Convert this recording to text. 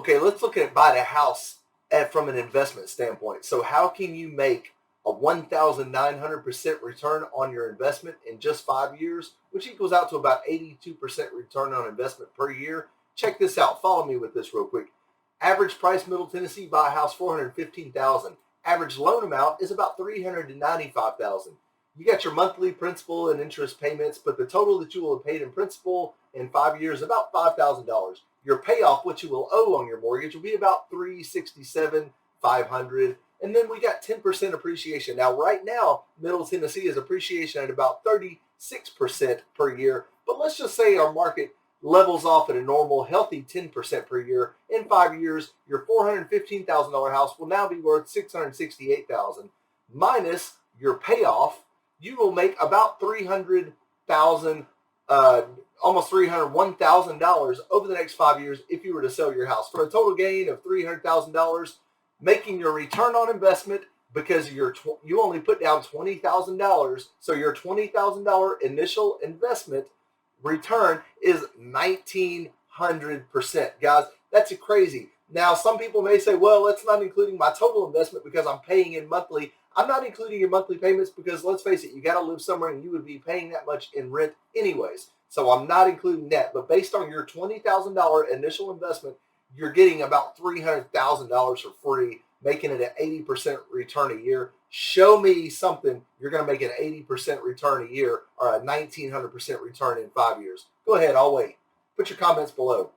Okay, let's look at buying a house from an investment standpoint. So how can you make a 1,900% return on your investment in just 5 years, which equals out to about 82% return on investment per year? Check this out. Follow me with this real quick. Average price, Middle Tennessee, buy a house 415,000. Average loan amount is about 395,000. You got your monthly principal and interest payments, but the total that you will have paid in principal in 5 years is about $5,000. Your payoff, what you will owe on your mortgage, will be about 367, 500. And then we got 10% appreciation. Now, right now, Middle Tennessee is appreciation at about 36% per year. But let's just say our market levels off at a normal, healthy 10% per year. In 5 years, your $415,000 house will now be worth $668,000 minus your payoff. You will make about $300,000, almost $301,000 over the next 5 years if you were to sell your house for a total gain of $300,000, making your return on investment because you only put down $20,000. So your $20,000 initial investment return is 1,900%. Guys, that's crazy. Now, some people may say, well, that's not including my total investment because I'm paying in monthly. I'm not including your monthly payments because, let's face it, you got to live somewhere and you would be paying that much in rent anyways. So I'm not including that. But based on your $20,000 initial investment, you're getting about $300,000 for free, making it an 80% return a year. Show me something you're going to make an 80% return a year or a 1,900% return in 5 years. Go ahead, I'll wait. Put your comments below.